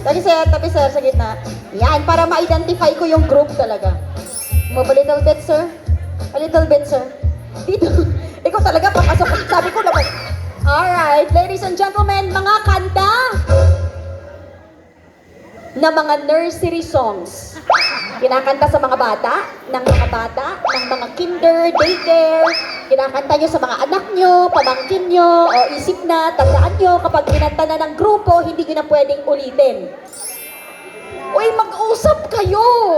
Tabi sir, sa gitna. Yan, para ma-identify ko yung group talaga. Move a little bit, sir. A little bit, sir. Dito. Ikaw talaga, papasok. Sabi ko naman. Alright, ladies and gentlemen, mga kanta na mga nursery songs. Kinakanta sa mga bata, ng mga kinder, daycare. Kinakanta nyo sa mga anak nyo, pamangkin nyo, o isip na, tandaan nyo, kapag kinanta na ng grupo, hindi nyo na pwedeng ulitin. Uy, mag-usap kayo!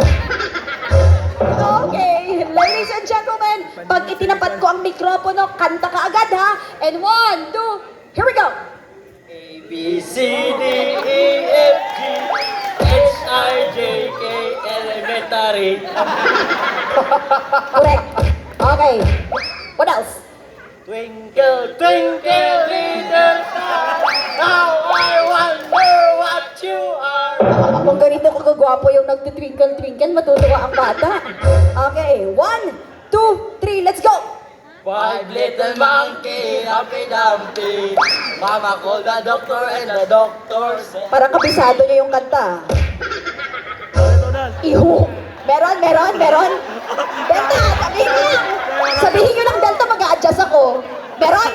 Okay, ladies and gentlemen, pag itinapat ko ang mikropono, kanta ka agad ha. And 1, 2, here we go! A, B, C, D, E, F, G, H, I, J, K, elementary. Correct. Okay. What else? Twinkle, twinkle, little star, how I wonder what you are. Kung ganito kagagwapo yung nagtitwinkle-twinkle, matutuwa ang bata. Okay, 1, 2, 3, let's go! Five little monkey, Humpty Dumpty. Mama called the doctor and the doctor said, Parang kabisado niyo yung kanta. Iho. Meron. Delta, sabihin niyo lang. Sabihin niyo lang, Delta, mag-a-adjust ako. Meron?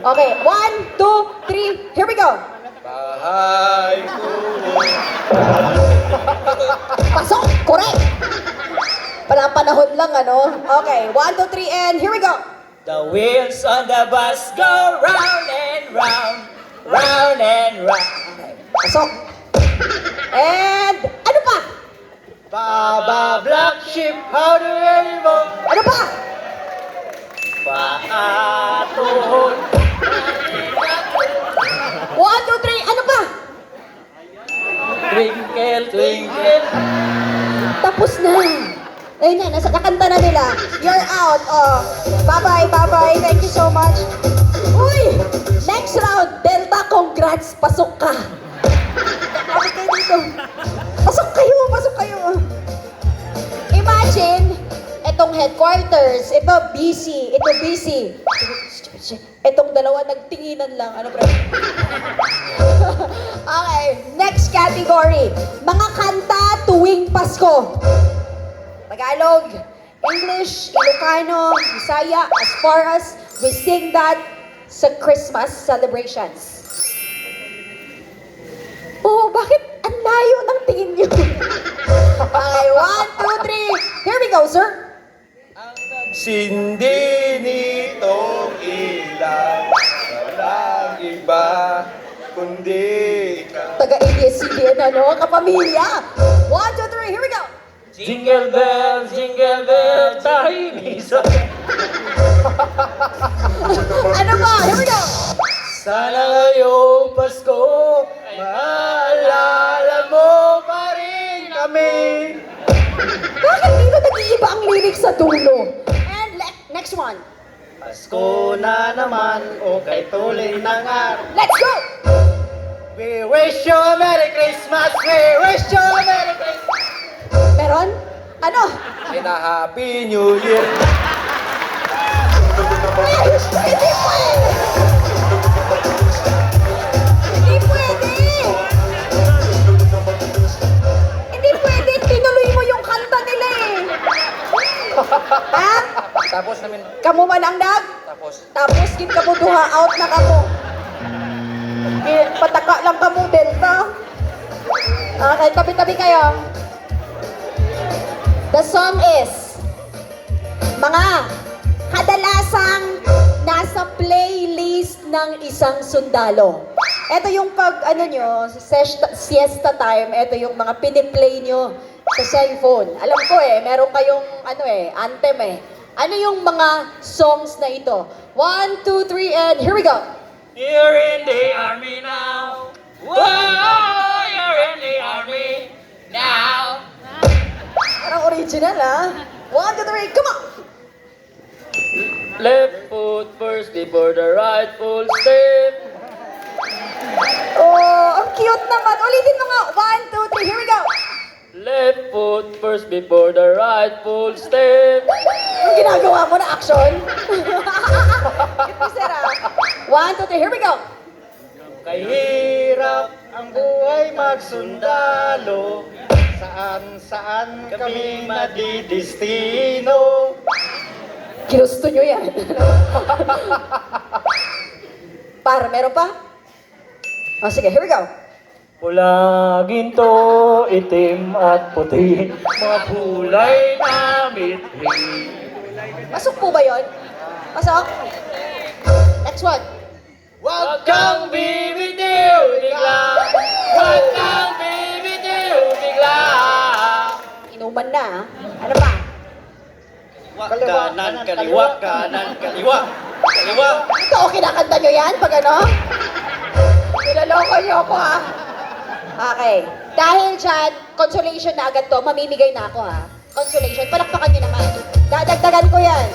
Okay, 1, 2, 3, here we go. bahay ko. Pasok! Correct! Panahon lang, ano? Okay, 1, 2, 3, and here we go. The wheels on the bus go round and round, round and round. Pasok! And, ano pa? Baba black sheep, how do you anymore? Ano pa? Paatuhon. 1, 2, 3, ano pa? Twinkle, twinkle. Tapos na. Ayun na, nakanta na nila. You're out. Oh. Bye-bye. Thank you so much. Uy! Next round, Delta, congrats. Pasok ka. Kapit kayo dito. Pasok kayo. Imagine, itong headquarters, ito busy. Itong dalawa nagtinginan lang. Ano, pre? Okay, next category. Mga kanta tuwing Pasko. Tagalog, English, Ilocano, Bisaya, as far as we sing that sa Christmas celebrations. Oh, bakit ang layo ng tingin niyo? Okay, 1, 2, 3. Here we go, sir. Ang nagsindi nitong ilang, walang iba, kundi ikaw. Taga-ABS-CBN, ano? Kapamilya. 1, 2, 3. Here we go. Jingle bells, tayo misa. Ano ba? Here we go. Sana ngayong Pasko, maalala mo pa rin kami. Bakit dito nag-iiba ang lyrics sa dulo? And next one. Pasko na naman, okay tuloy ng araw. Let's go! We wish you a Merry Christmas, we wish you a Merry Christmas. Meron? Ano? And a Happy New Year. Hindi pwede! Hindi pwede! Tinuloy mo yung kanta nila eh! Ha? Tapos namin, Kamu man ang nag? Tapos gid ka mo duha out na kamo. Pataka lang kamo, Delta. Okay, tabi-tabi kayo. The song is mga kadalasang nasa playlist ng isang sundalo. Ito yung pag siesta time, ito yung mga piniplay nyo sa cellphone. Alam ko meron kayong anthem eh. Ano yung mga songs na ito? 1, 2, 3, and here we go. you're in the army now. Whoa, you're in the army now. Parang original 1, 2, 3, come on! Left foot first before the right full step. Oh, ang cute naman. Ulitin mo nga. 1, 2, 3, here we go. Left foot first before the right full step. Ang ginagawa mo na action? Cute mo, sir, 1, 2, 3, here we go. Kay hirap ang buhay magsundalo, saan kami madidestino. Ginusto nyo yan. Meron pa? Oh, sige, here we go. Pula, ginto, itim at puti, mga kulay na mithi. Pasok po ba yun? Pasok? Next one. Huwag kang bibitiw bigla, huwag kang bibitiw bigla. Inuman na, ah. Ano pa? Kanan, kaliwa, kanan, kaliwa, kaliwa. Ito, kinakanta nyo yan pag ano? Nilaloko nyo ako, ha? Okay. Dahil dyan, consolation na agad to, mamimigay na ako, ha? Consolation, palakpakan nyo naman. Dadagdagan ko yan.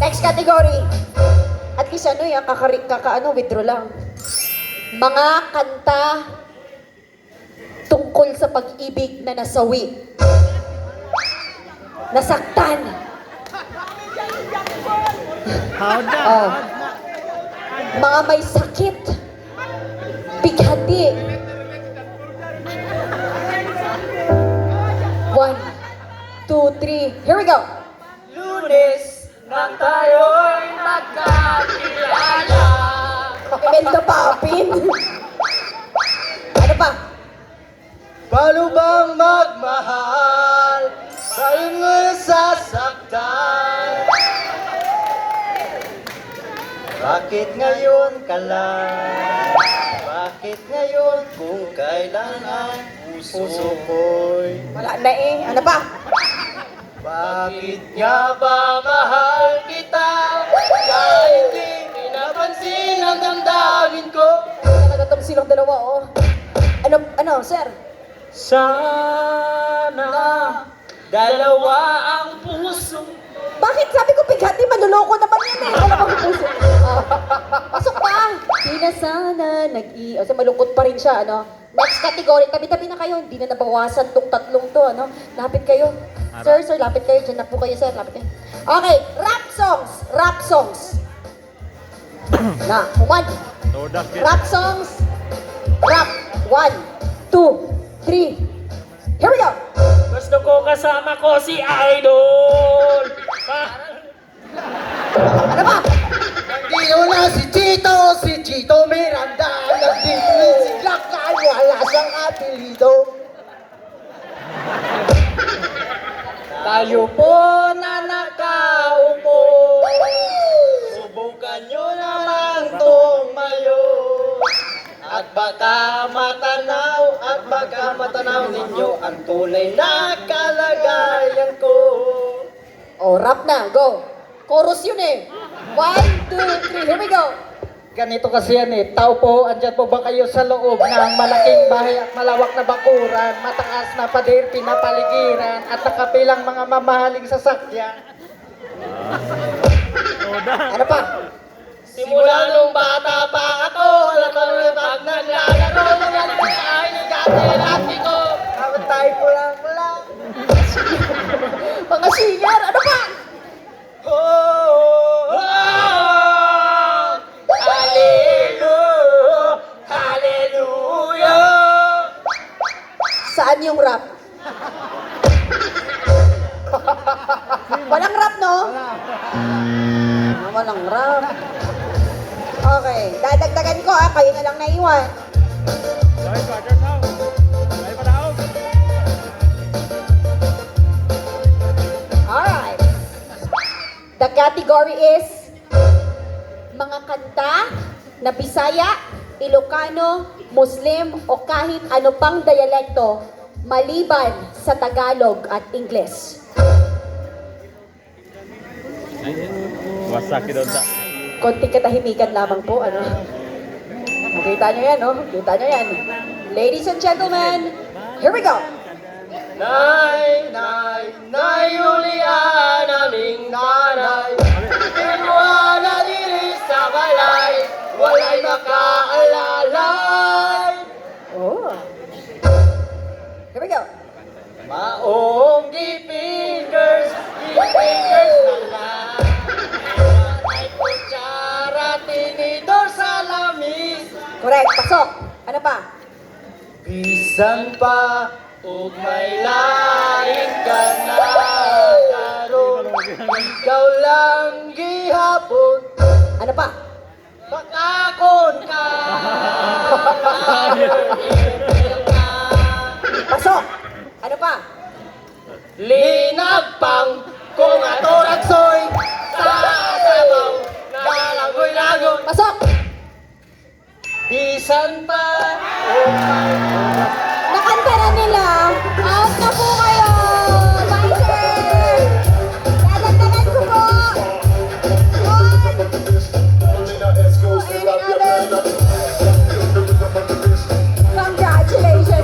Next category. At least ano yan, withdraw lang. Mga kanta tungkol sa pag-ibig na nasawi. Nasaktan. Oh. Mga may sakit. Bighati. 1, 2, 3. Here we go. Lunes na tayo'y magkakilala. Imelda Papin. Ano pa? Paano bang magmahal sa iyong sasaktan? Bakit ngayon ka lang? Bakit ngayon kung kailan ang puso ko'y? Wala na eh. Ano pa? Bakit nga ba mahal kita? Kahit di pinapansin ang damdamin ko. Nagatam silang dalawa, oh. Ano, sir? Sana dalawa ang puso. Bakit sabi ko bighati? Manluloko naman yan eh. Wala bang puso. Oh. Pasok pa. Di na sana kasi malungkot pa rin siya, ano? Next category. Tabi-tabi na kayo. Hindi na nabawasan tong tatlong to, ano? Lapit kayo. Sir, lapit kayo. Diyan na po kayo, sir. Lapit kayo. Okay. Rap songs. Rap songs. Na, uman. Rap songs. Rap. 1, 2, 3. Here we go. Gusto ko kasama ko si Idol. Ano ba? Nandito na si Chito Miranda. Nandito si Lakay, wala siyang apelido. Tayo po na nakaupo. Subukan nyo naman tumayo. At baka matanaw ninyo ang tunay na kalagayan ko. Oh, rap na. Go. Chorus yun eh. 1, 2, 3. Here we go. Ganito kasi yan eh. Tao po, andyan po ba kayo sa loob ng malaking bahay at malawak na bakuran, mataas na pader, pinapaligiran, at nakapilang mga mamahaling sasakyan? Ano pa? Simula nung bata pa ako, alam ko na pag naglalaro, mga ay nagkakilati ko. Kapag tayo pulang-pulang. Mga singer. Ano pa? Oh, oh, oh, hallelujah, hallelujah. Saan yung rap? Walang rap, no? Walang rap. Okay. Dadagdagan ko, ha? Kayo na lang naiwan. Alright. The category is mga kanta na Bisaya, Ilocano, Muslim o kahit ano pang dialekto maliban sa Tagalog at Ingles. Wasaki daw sa. Konting katahimikan lamang po, ano? Kita nyo yan, no? Kita nyo yan. Ladies and gentlemen, here we go. Nay, nay, nay, Julian, aming nanay. Kinuha na diri sa balay, walay makaalalay. Oh. Here we go. Maong gipingers, Correct. Pasok. Ano pa? Bisan pa, ug may lain ka na karon. Ikaw lang gihapon, Ano pa? pakakon ka. Pasok. Ano pa? Linag pang kung ato ragsoy sa sabaw nalangoy-langoy. Pasok. Bisan pa, oh my